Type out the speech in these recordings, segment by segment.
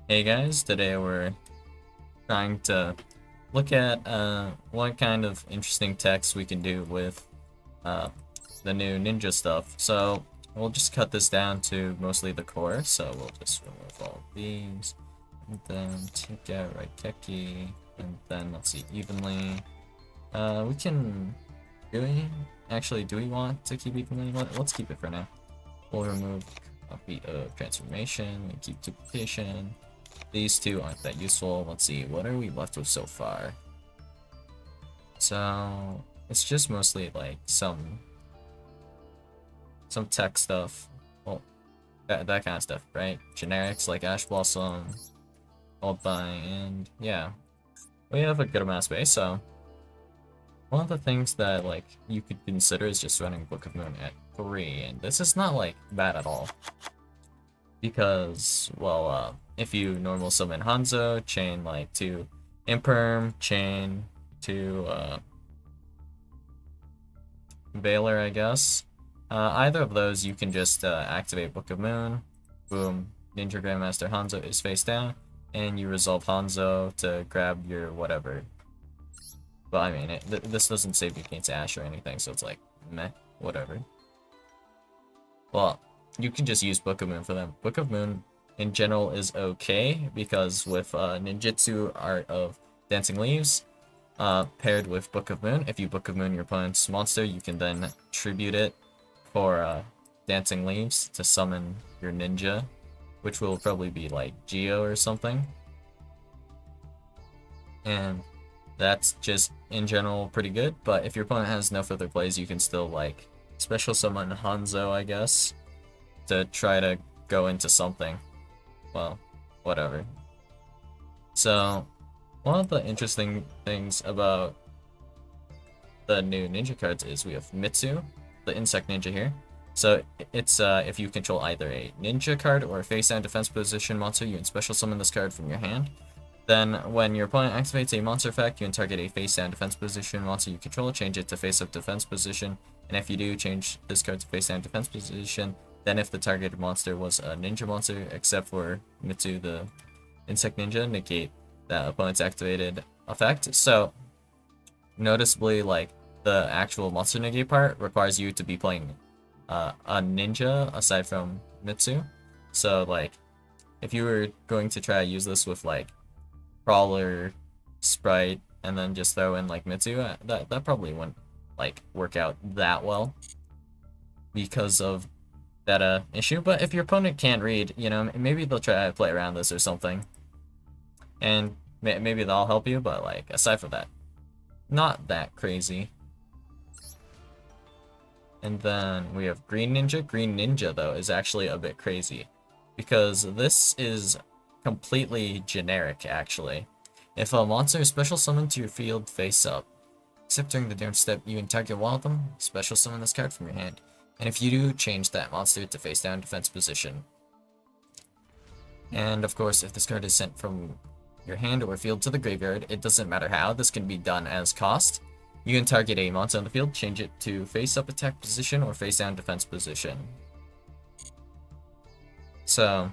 Hey guys, today we're trying to look at what kind of interesting text we can do with uh, the new ninja stuff. So we'll just cut this down to mostly the core. So we'll just remove all of these, and then take out right keki, and then let's see evenly. We can do we want to keep evenly? Let's keep it for now. We'll remove copy of transformation and keep duplication. These two aren't that useful. Let's see, what are we left with so far? So it's just mostly like some tech stuff. Well, that kind of stuff, right? Generics like Ash Blossom, Old Buy, and yeah. We have a good amount of space, so one of the things that like you could consider is just running Book of Moon at 3, and this is not like bad at all. Because, well, if you normal summon Hanzo, chain like to Imperm, chain to Veiler, I guess. Either of those, you can just activate Book of Moon. Boom, Ninja Grandmaster Hanzo is face down, and you resolve Hanzo to grab your whatever. But I mean, this doesn't save you against Ash or anything, so it's like, meh, whatever. Well, you can just use Book of Moon for them. Book of Moon in general is okay because with Ninjutsu Art of Dancing Leaves paired with Book of Moon, if you Book of Moon your opponent's monster, you can then tribute it for Dancing Leaves to summon your ninja, which will probably be like Yugioh or something. And that's just in general pretty good, but if your opponent has no further plays, you can still like special summon Hanzo, I guess, to try to go into something. Well, whatever. So, one of the interesting things about the new ninja cards is we have Mitsu, the insect ninja here. So it's if you control either a ninja card or a face down defense position monster, you can special summon this card from your hand. Then when your opponent activates a monster effect, you can target a face down defense position monster you control, change it to face up defense position, and if you do, change this card to face down defense position. Then if the targeted monster was a ninja monster, except for Mitsu the insect ninja, negate that opponent's activated effect. So noticeably, like, the actual monster negate part requires you to be playing a ninja aside from Mitsu. So like, if you were going to try to use this with like Crawler, Sprite, and then just throw in like Mitsu, that probably wouldn't like work out that well because of that issue. But if your opponent can't read, you know, maybe they'll try to play around this or something, and maybe they'll help you. But like aside from that, not that crazy. And then we have Green Ninja. Green Ninja though is actually a bit crazy because this is completely generic actually. If a monster is special summoned to your field face up, except during the turn step, you can target one of them, special summon this card from your hand. And if you do, change that monster to face down defense position. And of course, if this card is sent from your hand or field to the graveyard, it doesn't matter how, this can be done as cost. You can target a monster on the field, change it to face up attack position or face down defense position. So,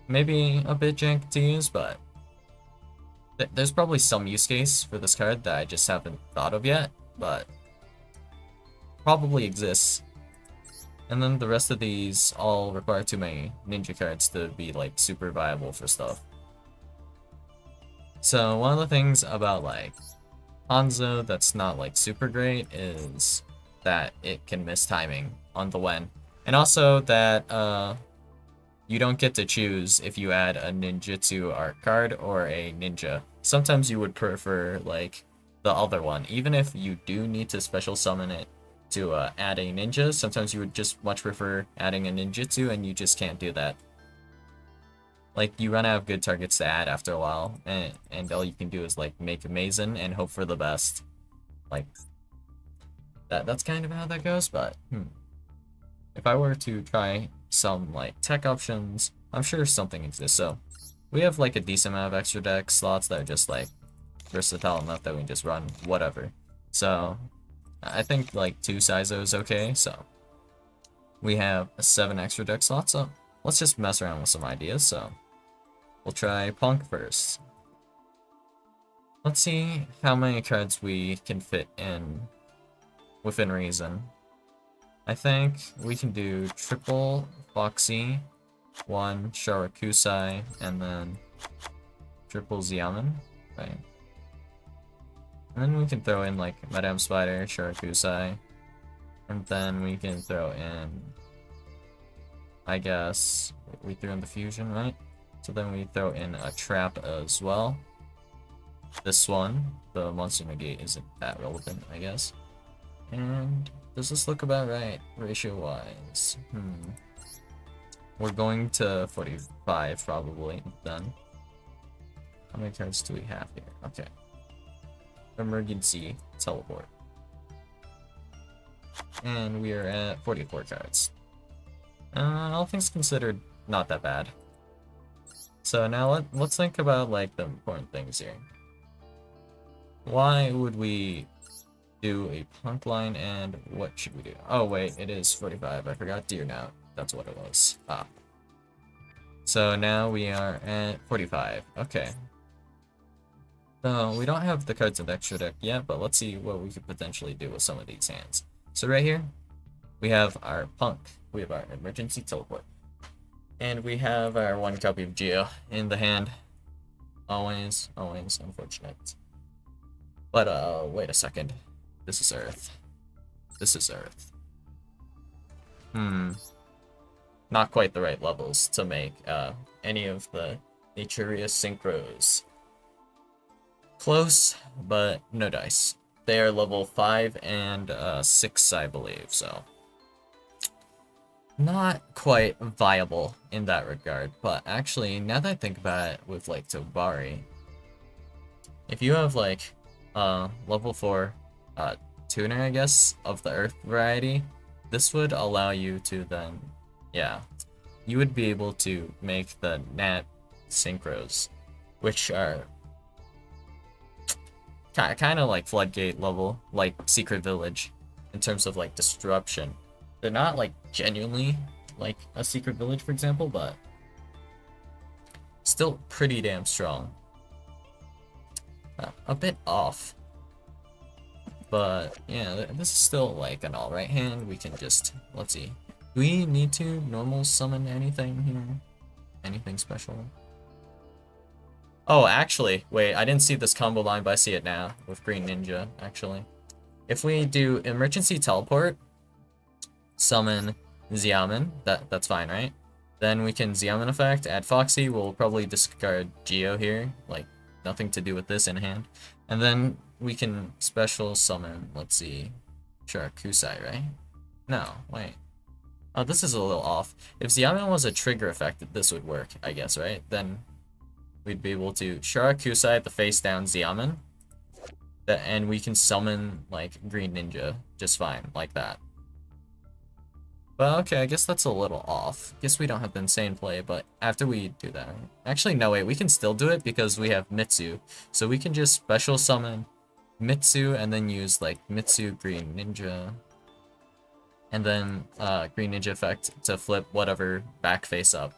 maybe a bit jank to use, but there's probably some use case for this card that I just haven't thought of yet, but probably exists. And then the rest of these all require too many ninja cards to be like super viable for stuff. So one of the things about like Hanzo that's not like super great is that it can miss timing on the when. And also that you don't get to choose if you add a ninjutsu art card or a ninja. Sometimes you would prefer like the other one, even if you do need to special summon it to add a ninja. Sometimes you would just much prefer adding a ninjutsu, and you just can't do that. Like, you run out of good targets to add after a while, and all you can do is like make a Mazen and hope for the best. Like, that's kind of how that goes, but if I were to try some like tech options, I'm sure something exists. So we have like a decent amount of extra deck slots that are just like versatile enough that we can just run whatever. So I think like 2 Saizo is okay. So we have 7 extra deck slots. So let's just mess around with some ideas. So We'll try Punk first. Let's see how many cards we can fit in within reason. I think we can do triple Foxy, one Sharakusai, and then triple Xiamen, right? And then we can throw in like Madame Spider, Sharakusai, and then we can throw in, I guess, we threw in the fusion, right? So then we throw in a trap as well. This one, the monster negate, isn't that relevant, I guess. And does this look about right, ratio-wise? We're going to 45, probably, then. How many cards do we have here? Okay. Emergency teleport. And we are at 44 cards. All things considered, not that bad. So now let's think about like the important things here. Why would we do a punk line, and what should we do? Oh wait, it is 45. I forgot Deer now. That's what it was. Ah. So now we are at 45. Okay. So we don't have the cards in the extra deck yet, but let's see what we could potentially do with some of these hands. So right here, we have our punk. We have our emergency teleport. And we have our one copy of Yugioh in the hand. Always, always unfortunate. But wait a second. This is Earth. This is Earth. Not quite the right levels to make any of the Naturius Synchros. Close, but no dice. They are level 5 and 6, I believe, so not quite viable in that regard. But actually, now that I think about it with like Tobari, if you have like level 4 tuner, I guess, of the Earth variety, this would allow you to then, yeah, you would be able to make the Nat Synchros, which are kind of like Floodgate level, like Secret Village, in terms of like disruption. They're not like genuinely like a Secret Village, for example, but still pretty damn strong. A bit off. But yeah, this is still like an alright hand. We can just, let's see. Do we need to normal summon anything here? Anything special? Oh, actually, wait, I didn't see this combo line, but I see it now with Green Ninja, actually. If we do emergency teleport, summon Xiamen, that's fine, right? Then we can Xiamen effect, add Foxy, we'll probably discard Yugioh here, like nothing to do with this in hand. And then we can special summon, let's see, Sharakusai, right? No, wait. Oh, this is a little off. If Xiamen was a trigger effect, this would work, I guess, right? Then we'd be able to Sharakusai the face down Xiamen, and we can summon like Green Ninja just fine, like that. Well, okay, I guess that's a little off. Guess we don't have the insane play, but after we do that, actually no, wait, we can still do it because we have Mitsu, so we can just special summon Mitsu and then use like Mitsu Green Ninja, and then Green Ninja effect to flip whatever back face up.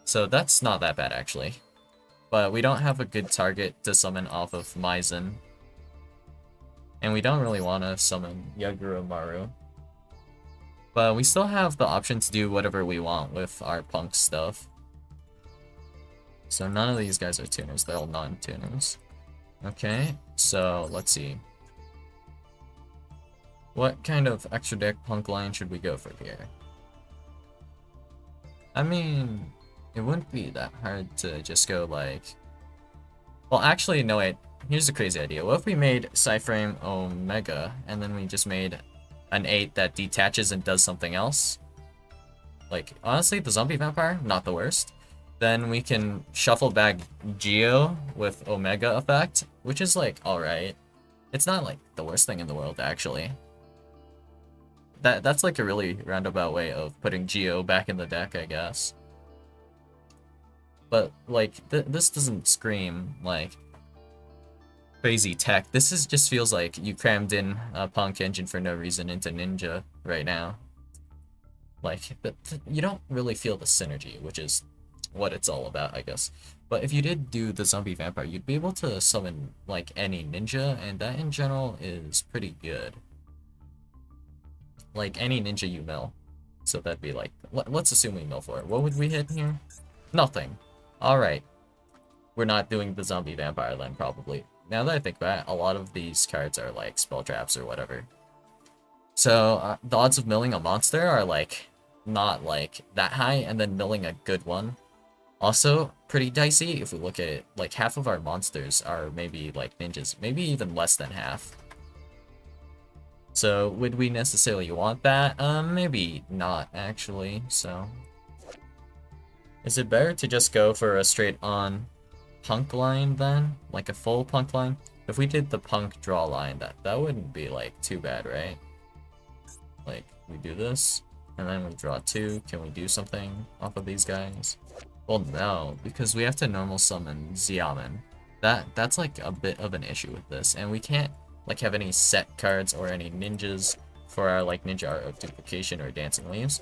So that's not that bad actually. But we don't have a good target to summon off of Maizen. And we don't really want to summon Yagura Maru. But we still have the option to do whatever we want with our punk stuff. So none of these guys are tuners, they're all non-tuners. Okay, so let's see. What kind of extra deck punk line should we go for here? I mean, it wouldn't be that hard to just go like... Well, actually, no, wait. Here's a crazy idea. What if we made Psyframe Omega, and then we just made an 8 that detaches and does something else? Like, honestly, the Zombie Vampire, not the worst. Then we can shuffle back Yugioh with Omega effect, which is like, alright. It's not like the worst thing in the world, actually. That's like a really roundabout way of putting Yugioh back in the deck, I guess. But like, this doesn't scream like crazy tech. This is just feels like you crammed in a punk engine for no reason into Ninja right now. Like, you don't really feel the synergy, which is what it's all about, I guess. But if you did do the zombie vampire, you'd be able to summon like any ninja, and that in general is pretty good. Like any ninja you mill. So that'd be like, let's assume we mill for it. What would we hit here? Nothing. Alright. We're not doing the zombie vampire then, probably. Now that I think about it, a lot of these cards are like spell traps or whatever. So the odds of milling a monster are like not like that high, and then milling a good one also pretty dicey. If we look at it, like half of our monsters are maybe like ninjas, maybe even less than half. So would we necessarily want that? Maybe not actually. So is it better to just go for a straight on punk line then? Like a full punk line? If we did the punk draw line, that wouldn't be like too bad, right? Like we do this, and then we draw 2. Can we do something off of these guys? Well, no, because we have to normal summon Xiamen. That's like a bit of an issue with this, and we can't like have any set cards or any ninjas for our like ninja art of duplication or dancing leaves.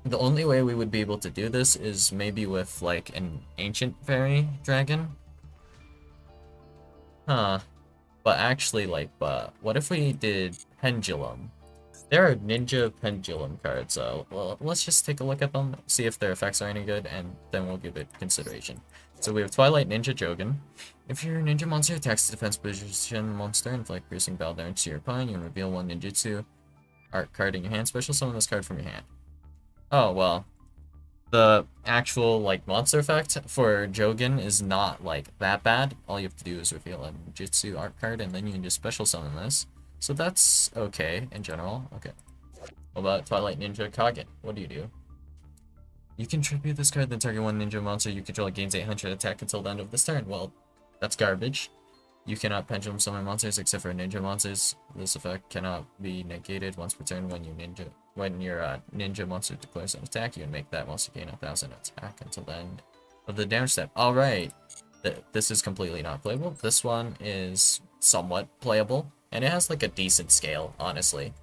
The only way we would be able to do this is maybe with like an ancient fairy dragon. Huh. But actually, like, what if we did pendulum? There are ninja pendulum cards, so well, let's just take a look at them, see if their effects are any good, and then we'll give it consideration. So we have Twilight Ninja Jogan. If your ninja monster attacks the defense position monster, inflict piercing battle damage to your opponent, you can reveal one ninjutsu art card in your hand. Special summon this card from your hand. Oh, well. The actual, like, monster effect for Jogan is not, like, that bad. All you have to do is reveal a ninjutsu art card, and then you can just special summon this. So that's okay, in general. Okay. What about Twilight Ninja Kage? What do you do? You can tribute this card, then target one ninja monster you control gains 800 attack until the end of this turn. Well, that's garbage. You cannot pendulum summon monsters except for ninja monsters. This effect cannot be negated once per turn when your ninja monster declares an attack. You can make that monster gain 1000 attack until the end of the damage step. Alright. This is completely not playable. This one is somewhat playable. And it has like a decent scale, honestly.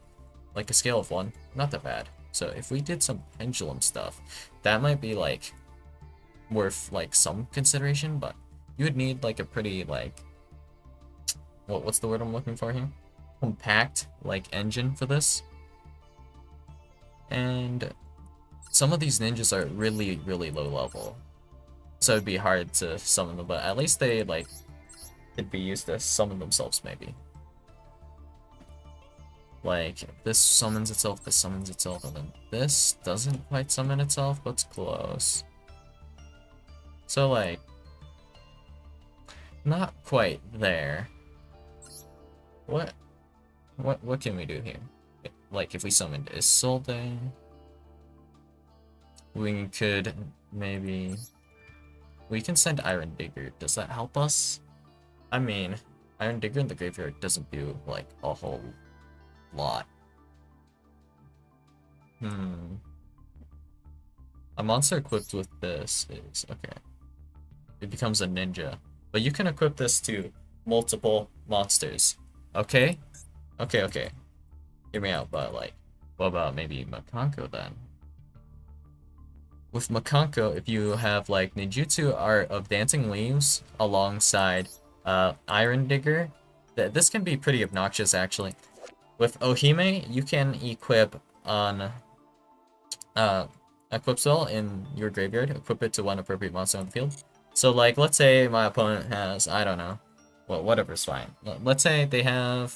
Like a scale of 1. Not that bad. So if we did some pendulum stuff, that might be like worth like some consideration, but you would need like a pretty like what's the word I'm looking for here? Compact like engine for this. And some of these ninjas are really, really low level. So it'd be hard to summon them, but at least they like could be used to summon themselves maybe. Like, this summons itself, and then this doesn't quite summon itself, but it's close. So, like, not quite there. What can we do here? Like, if we summoned Isolde, we could maybe... We can send Iron Digger. Does that help us? I mean, Iron Digger in the graveyard doesn't do, like, a whole lot. A monster equipped with this is okay. It becomes a ninja, but you can equip this to multiple monsters. Okay, okay. Hear me out, but like, what about maybe Makanko then? With Makanko, if you have like ninjutsu art of dancing leaves alongside Iron Digger, this can be pretty obnoxious actually. With Ohime, you can equip on equip spell in your graveyard, equip it to one appropriate monster on the field. So like, let's say my opponent has, I don't know, well, whatever's fine. Let's say they have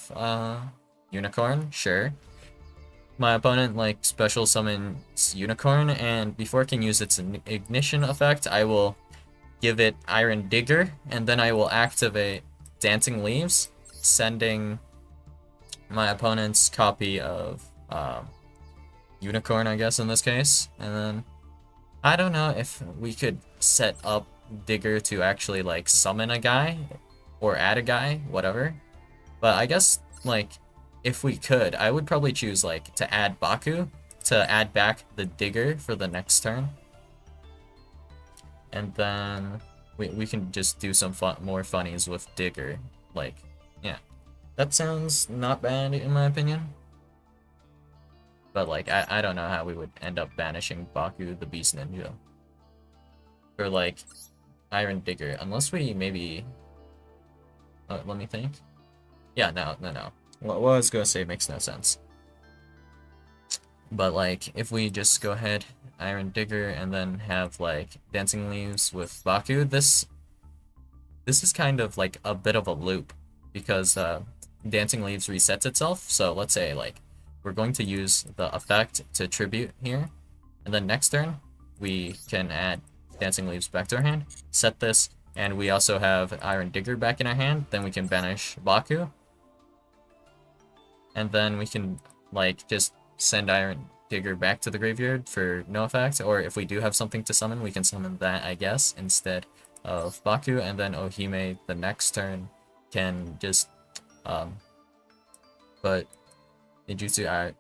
Unicorn, sure. My opponent like special summons Unicorn, and before it can use its ignition effect, I will give it Iron Digger, and then I will activate Dancing Leaves, sending my opponent's copy of Unicorn, I guess, in this case. And then, I don't know if we could set up Digger to actually, like, summon a guy, or add a guy, whatever. But I guess, like, if we could, I would probably choose, like, to add Baku, to add back the Digger for the next turn. And then, we can just do some more funnies with Digger. Like, yeah. That sounds not bad, in my opinion. But, like, I don't know how we would end up banishing Baku, the Beast Ninja. for like Iron Digger, unless we maybe let me think. Yeah, no. What I was gonna say makes no sense. But like, if we just go ahead, Iron Digger, and then have like Dancing Leaves with Baku, this is kind of like a bit of a loop because Dancing Leaves resets itself. So let's say like we're going to use the effect to tribute here, and then next turn we can add Dancing Leaves back to our hand, set this, and we also have Iron Digger back in our hand. Then we can banish Baku, and then we can like just send Iron Digger back to the graveyard for no effect, or if we do have something to summon, we can summon that, I guess, instead of Baku, and then Ohime the next turn can just put Ninjutsu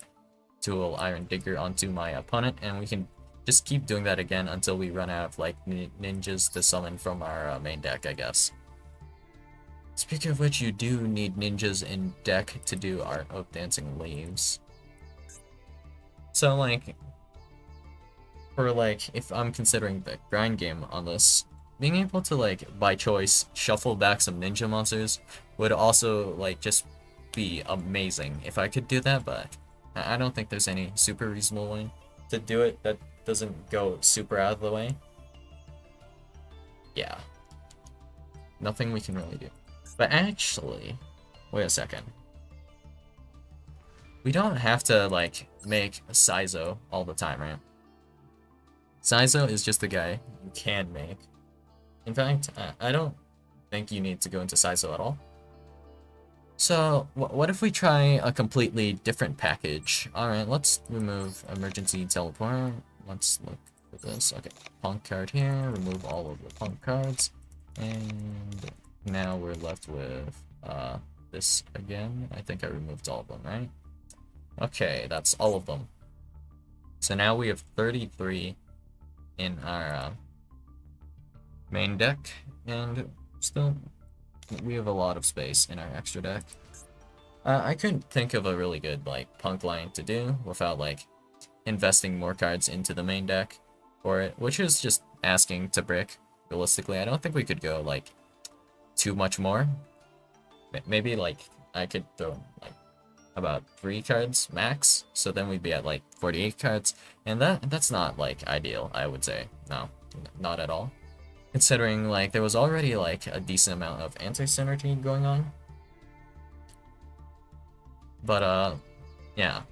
Tool Iron Digger onto my opponent, and we can just keep doing that again until we run out of like ninjas to summon from our main deck, I guess. Speaking of which, you do need ninjas in deck to do Art of Dancing Leaves. So like, for like, if I'm considering the grind game on this, being able to like, by choice, shuffle back some ninja monsters would also like just be amazing if I could do that, but I don't think there's any super reasonable way to do it that doesn't go super out of the way. Yeah. Nothing we can really do. But actually, wait a second. We don't have to, like, make Saizo all the time, right? Saizo is just a guy you can make. In fact, I don't think you need to go into Saizo at all. So, what if we try a completely different package? Alright, let's remove Emergency Teleport. Let's look for this. Okay, Punk card here, remove all of the Punk cards. And now we're left with this again. I think I removed all of them, right? Okay, that's all of them. So now we have 33 in our main deck, and still we have a lot of space in our extra deck. I couldn't think of a really good like punk line to do without like investing more cards into the main deck for it, which is just asking to brick. Realistically, I don't think we could go like too much more. Maybe like I could throw like about 3 cards max, so then we'd be at like 48 cards, and that's not like ideal, I would say. No, not at all. Considering like there was already like a decent amount of anti-synergy going on. But yeah.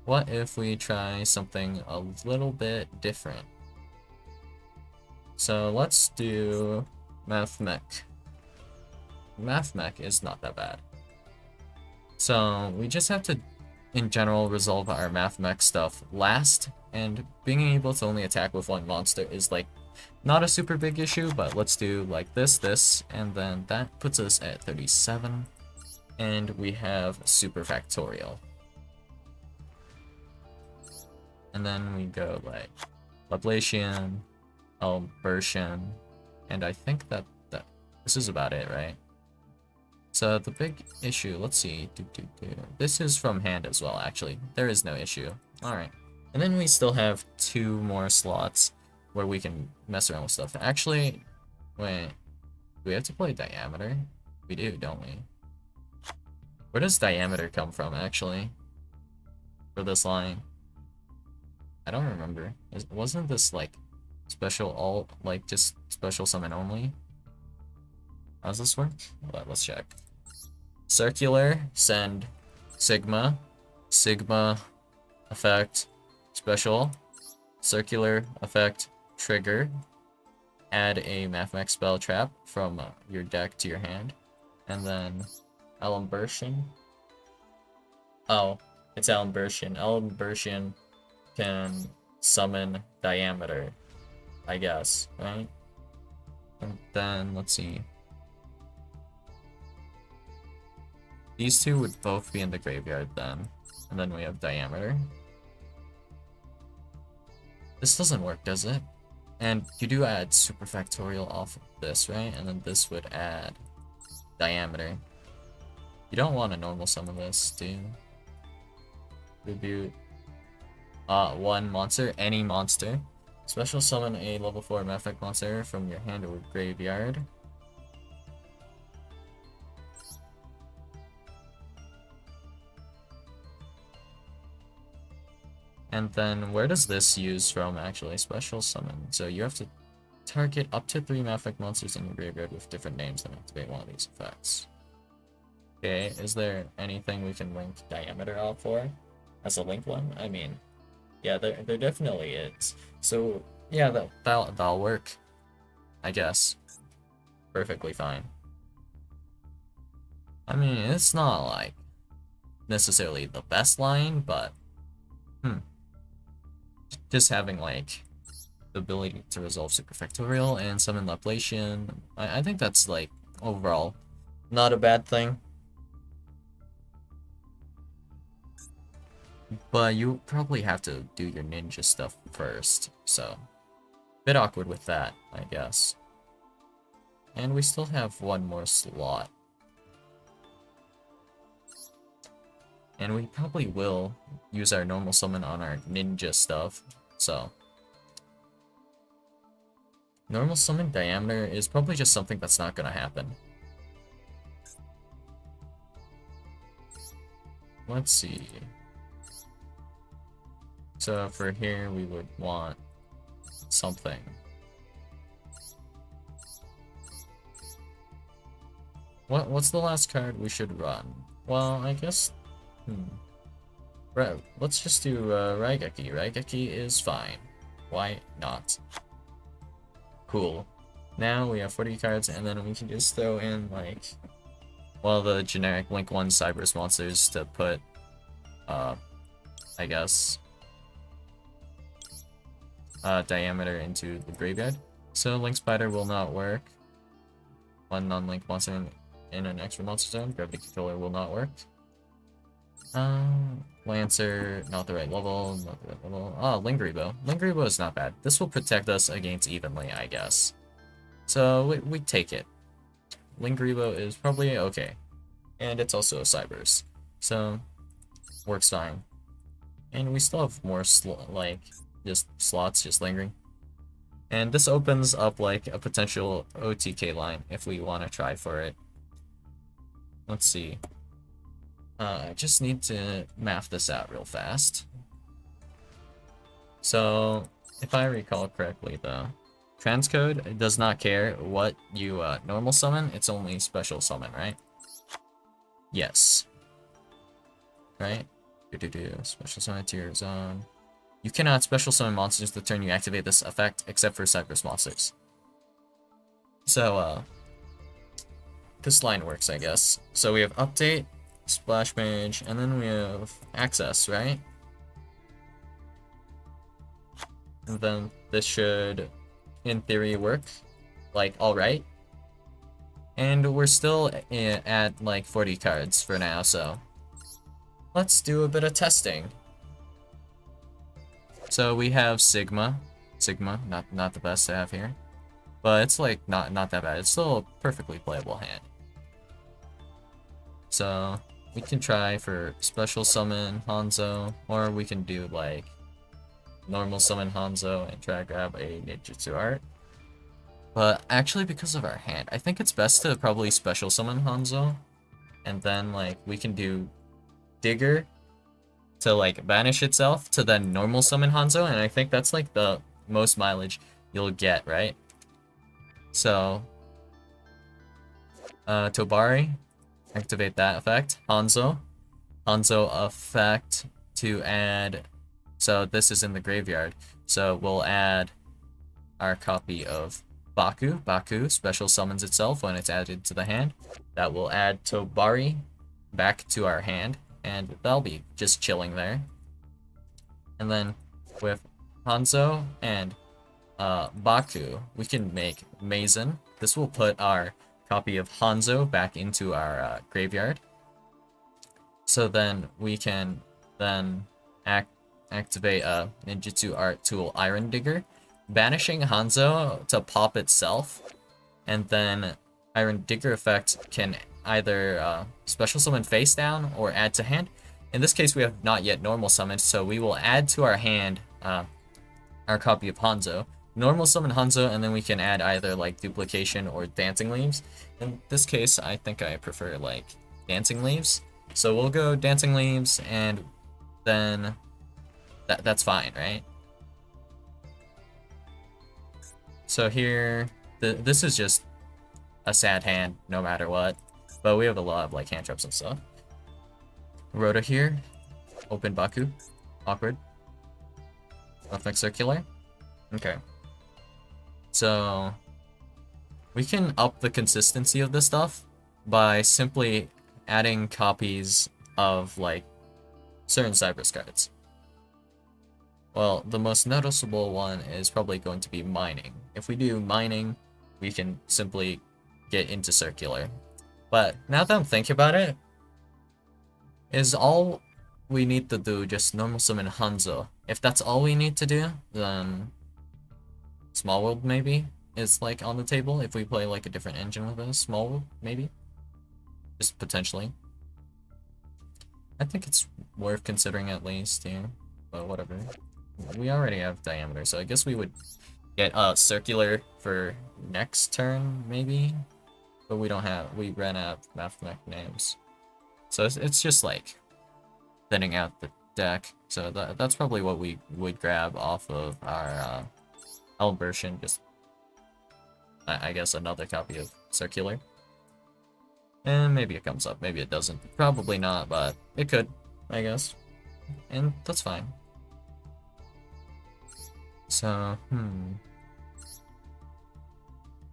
What if we try something a little bit different? So let's do Mathmech. Mathmech is not that bad. So we just have to, in general, resolve our Mathmech stuff last, and being able to only attack with 1 monster is like not a super big issue, but let's do like this, and then that puts us at 37, and we have Super Factorial. And then we go like Laplacian, Albertian, and I think that this is about it, right? So the big issue, let's see, this is from hand as well, actually. There is no issue. Alright. And then we still have 2 more slots where we can mess around with stuff. Actually, wait, do we have to play Diameter? We do, don't we? Where does Diameter come from, actually? For this line? I don't remember. Wasn't this, like, special alt, like, just special summon only? How does this work? Let's check. Circular, send, Sigma, Sigma, effect, special, circular, effect, trigger, add a Mathmech spell trap from your deck to your hand, and then Alambertian. Oh, it's Alambertian. Alambertian can summon Diameter, I guess, right? And then, let's see. These 2 would both be in the graveyard then. And then we have Diameter. This doesn't work, does it? And you do add Super Factorial off of this, right? And then this would add Diameter. You don't want to normal summon this, do you? Tribute 1 monster, any monster. Special summon a level 4 Mathmech monster from your hand or graveyard. And then where does this use from actually? Special summon. So you have to target up to 3 Mathmech monsters in your graveyard with different names and activate one of these effects. Okay, is there anything we can link Diameter out for as a link one? I mean, yeah, there definitely is. So yeah, that'll work, I guess. Perfectly fine. I mean, it's not like necessarily the best line, but just having like the ability to resolve Superfactorial and summon Laplacian, I think that's like overall not a bad thing. But you probably have to do your ninja stuff first, so bit awkward with that, I guess. And we still have one more slot. And we probably will use our normal summon on our ninja stuff, so normal summon Diameter is probably just something that's not gonna happen. Let's see. So for here, we would want something. What's the last card we should run? Well, I guess... Right, let's just do Raigeki. Raigeki is fine. Why not? Cool. Now we have 40 cards, and then we can just throw in, like, well, the generic Link 1 Cyberse monsters to put, I guess, Diameter into the graveyard. So Link Spider will not work. One non-Link monster in an extra monster zone. Gravity Controller will not work. Lancer, not the right level, not the right level. Oh, Lingribo. Lingribo is not bad. This will protect us against evenly, I guess. So we take it. Lingribo is probably okay. And it's also a Cyberse. So, works fine. And we still have more, like, just slots just lingering. And this opens up, like, a potential OTK line if we want to try for it. Let's see. I just need to math this out real fast. So, if I recall correctly, though, transcode does not care what you normal summon, it's only special summon, right? Yes. Right? Special summon to your zone. You cannot special summon monsters the turn you activate this effect, except for Cyberse monsters. So, this line works, I guess. So we have update, Splash Mage, and then we have access, right? And then this should, in theory, work, like, alright. And we're still at, like, 40 cards for now, so let's do a bit of testing. So we have Sigma. Sigma, not the best to have here. But it's, like, not that bad. It's still a perfectly playable hand. So we can try for special summon Hanzo, or we can do like normal summon Hanzo and try to grab a ninjutsu art. But actually, because of our hand, I think it's best to probably special summon Hanzo, and then like we can do Digger to like banish itself to then normal summon Hanzo, and I think that's like the most mileage you'll get, right? So Tobari, activate that effect. Hanzo effect to add, so this is in the graveyard, so we'll add our copy of Baku, special summons itself when it's added to the hand. That will add Tobari back to our hand, and that'll be just chilling there. And then with Hanzo and Baku, we can make Mazen. This will put our copy of Hanzo back into our graveyard. So then we can then activate a ninjutsu art tool Iron Digger, banishing Hanzo to pop itself, and then Iron Digger effect can either special summon face down or add to hand. In this case, we have not yet normal summoned, so we will add to our hand our copy of Hanzo. Normal summon Hanzo, and then we can add either like duplication or dancing leaves. In this case, I think I prefer like dancing leaves. So we'll go dancing leaves, and then that's fine, right? So here, this is just a sad hand no matter what, but we have a lot of like hand traps and stuff. Rhoda here, open Baku, awkward. Mathmech circular. Okay. So we can up the consistency of this stuff by simply adding copies of like certain Cypress cards. Well, the most noticeable one is probably going to be mining. If we do mining, we can simply get into circular. But now that I'm thinking about it, is all we need to do just normal summon Hanzo? If that's all we need to do, then Small World maybe is like on the table if we play like a different engine with us. Small World maybe, just potentially. I think it's worth considering at least here, but whatever. We already have diameter, so I guess we would get circular for next turn maybe, but we ran out of Mathmech names, so it's just like thinning out the deck. So that's probably what we would grab off of our Elm version. Just I guess another copy of circular, and maybe it comes up, maybe it doesn't. Probably not, but it could, I guess, and that's fine. So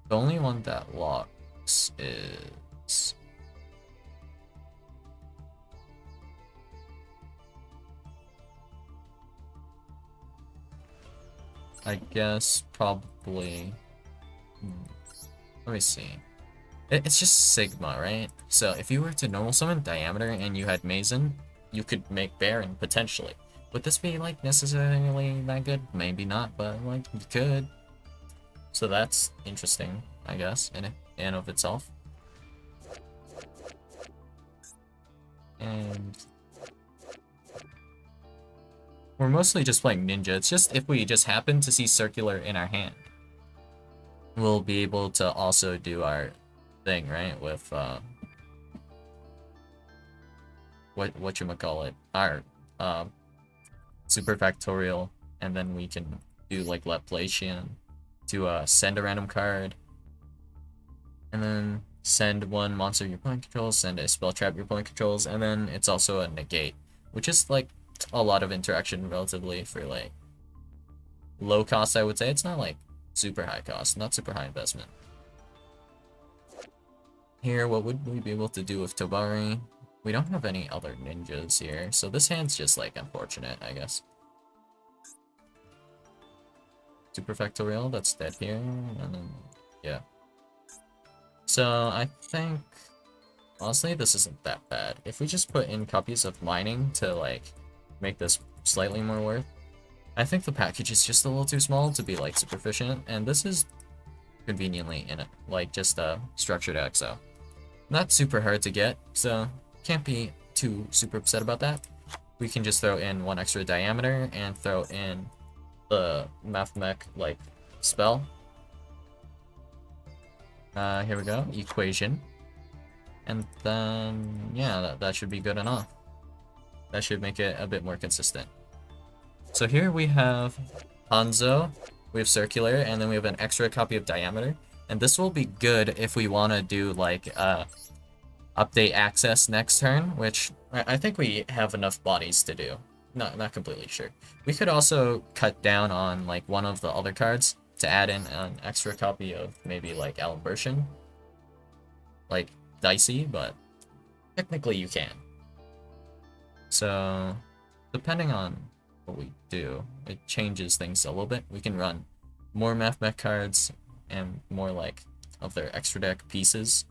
the only one that locks is I guess probably let me see. It's just Sigma, right? So if you were to normal summon Diameter and you had Mazen, you could make Baron potentially. Would this be like necessarily that good? Maybe not, but like you could. So that's interesting, I guess, in and of itself. And we're mostly just playing Ninja. It's just if we just happen to see Circular in our hand, we'll be able to also do our thing, right? With whatchamacallit, our super factorial, and then we can do like Laplacian to send a random card, and then send one monster your opponent controls, send a spell trap your opponent controls, and then it's also a negate, which is like a lot of interaction relatively for like low cost, I would say. It's not like super high cost, not super high investment. Here, what would we be able to do with Tobari? We don't have any other ninjas here, so this hand's just like unfortunate, I guess. Super Factorial, that's dead here, and then, yeah. So I think, honestly, this isn't that bad. If we just put in copies of mining to like make this slightly more worth, I think the package is just a little too small to be like super efficient, and this is conveniently in it, like just a structured XO. Not super hard to get, so can't be too super upset about that. We can just throw in one extra diameter and throw in the Mathmech like spell. Here we go, equation. And then, yeah, that should be good enough. That should make it a bit more consistent. So here we have Hanzo, we have circular, and then we have an extra copy of diameter. And this will be good if we want to do like update access next turn, which I think we have enough bodies to do. Not completely sure. We could also cut down on like one of the other cards to add in an extra copy of maybe like Alimbertion. Like dicey, but technically you can. So depending on what we do, it changes things a little bit. We can run more Mathmech cards and more like of their extra deck pieces,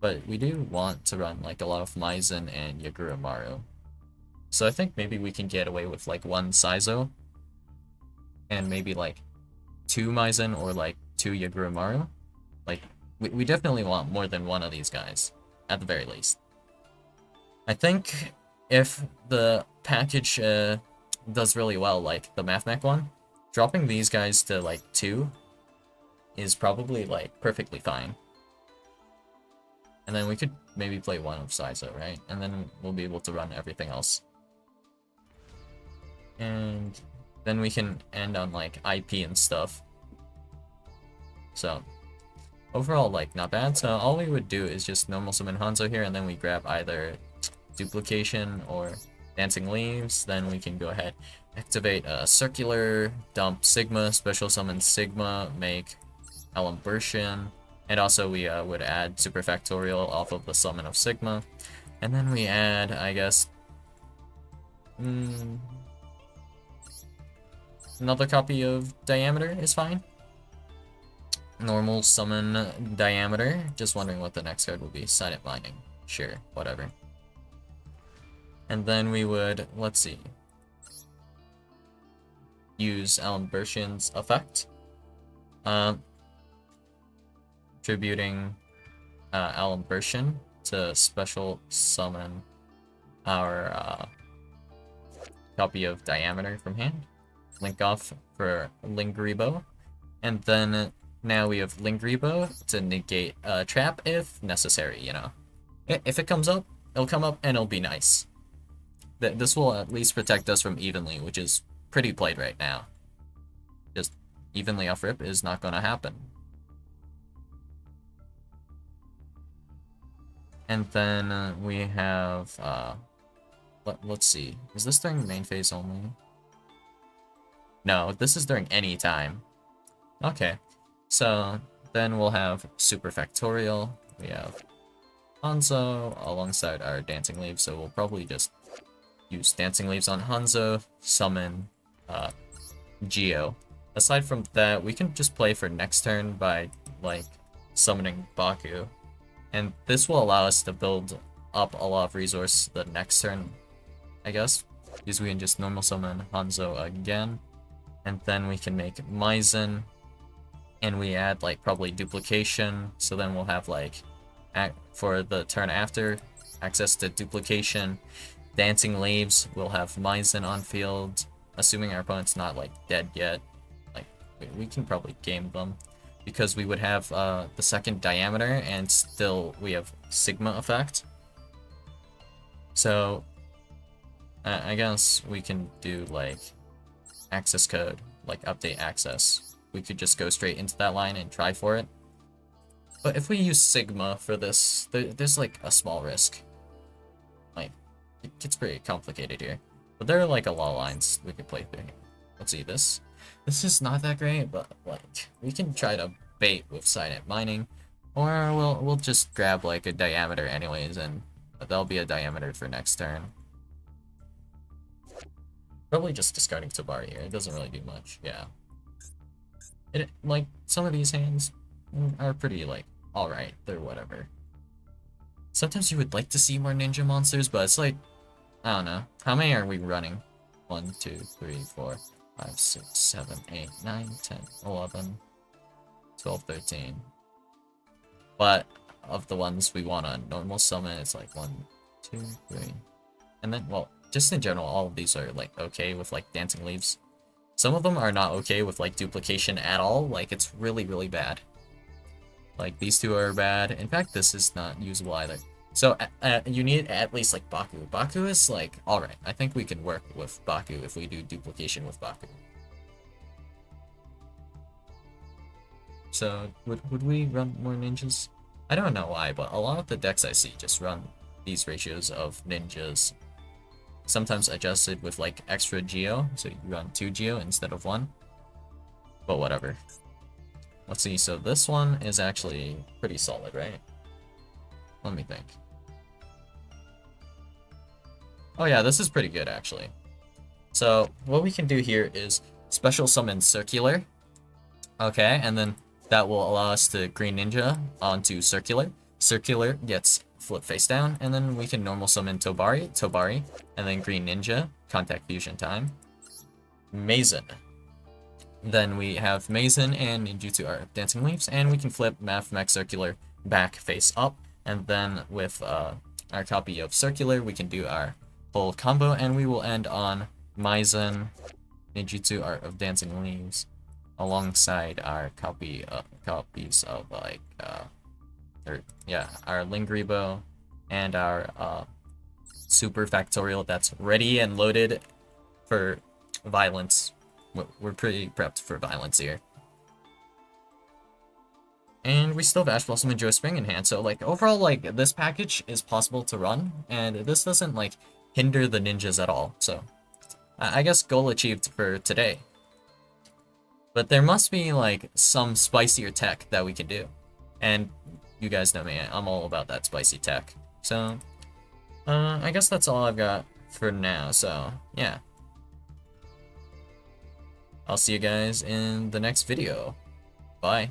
but we do want to run like a lot of Maizen and Yagura. So I think maybe we can get away with like one Saizo and maybe like two Maizen or like two Yagura. Like we definitely want more than one of these guys at the very least. I think if the package does really well, like the Mathmech one, dropping these guys to like 2 is probably like perfectly fine. And then we could maybe play one of Saizo, right? And then we'll be able to run everything else. And then we can end on like IP and stuff. So overall, like, not bad. So all we would do is just normal summon Hanzo here, and then we grab either duplication or dancing leaves. Then we can go ahead, activate a circular, dump Sigma, special summon Sigma, make Alimbertian, and also we would add super factorial off of the summon of Sigma. And then we add, I guess, another copy of Diameter is fine. Normal summon Diameter. Just wondering what the next card will be. Silent Mining. Sure, whatever. And then we would, let's see, use Alimbertian's effect. Tributing Alimbertian to special summon our copy of Diameter from hand. Link off for Lingribo. And then now we have Lingribo to negate a trap if necessary, you know. If it comes up, it'll come up and it'll be nice. This will at least protect us from Evenly, which is pretty played right now. Just Evenly off rip is not gonna happen. And then we have, let's see, is this during main phase only? No, this is during any time. Okay, so then we'll have super factorial. We have Hanzo alongside our dancing leaves, so we'll probably just use dancing leaves on Hanzo, summon yugioh. Aside from that, we can just play for next turn by like summoning Baku, and this will allow us to build up a lot of resource the next turn, I guess, because we can just normal summon Hanzo again, and then we can make Maizen, and we add like probably duplication, so then we'll have like for the turn after access to duplication. Dancing leaves, we'll have Maizen on field, assuming our opponent's not like dead yet. Like we can probably game them because we would have the second Diameter, and still we have Sigma effect. So I guess we can do like access code, like update access. We could just go straight into that line and try for it. But if we use Sigma for this, there's like a small risk. Like, it gets pretty complicated here. But there are like a lot of lines we could play through. Let's see, this is not that great, but like we can try to bait with silent mining, or we'll just grab like a Diameter anyways, and that'll be a Diameter for next turn. Probably just discarding Tobari here. It doesn't really do much. Yeah. Like some of these hands are pretty like alright. They're whatever. Sometimes you would like to see more ninja monsters, but it's like, I don't know. How many are we running? 1, 2, 3, 4, 5, 6, 7, 8, 9, 10, 11, 12, 13. But of the ones we want to normal summon, it's like 1, 2, 3. And then, well, just in general, all of these are like okay with like dancing leaves. Some of them are not okay with like duplication at all. Like it's really, really bad. Like these two are bad. In fact, this is not usable either. So you need at least like Baku. Baku is like, alright, I think we can work with Baku if we do duplication with Baku. So would we run more ninjas? I don't know why, but a lot of the decks I see just run these ratios of ninjas. Sometimes adjusted with like extra yugioh, so you run 2 yugioh instead of 1. But whatever. Let's see, so this one is actually pretty solid, right? Let me think. Oh yeah, this is pretty good actually. So what we can do here is special summon Circular. Okay, and then that will allow us to Green Ninja onto Circular. Circular gets flip face down, and then we can normal summon Tobari, and then Green Ninja, contact fusion time. Maizen. Then we have Maizen and Ninjutsu are dancing leaves, and we can flip Mathmech Circular back face up, and then with our copy of Circular, we can do our full combo, and we will end on Maizen, Ninjutsu Art of Dancing Leaves, alongside our copies of like our Lingribo and our super factorial that's ready and loaded for violence. We're pretty prepped for violence here. And we still have Ash Blossom and Joe Spring in hand, so like overall, like this package is possible to run, and this doesn't like hinder the ninjas at all. So I guess goal achieved for today. But there must be like some spicier tech that we can do, and you guys know me, I'm all about that spicy tech. So I guess that's all I've got for now. So yeah, I'll see you guys in the next video. Bye.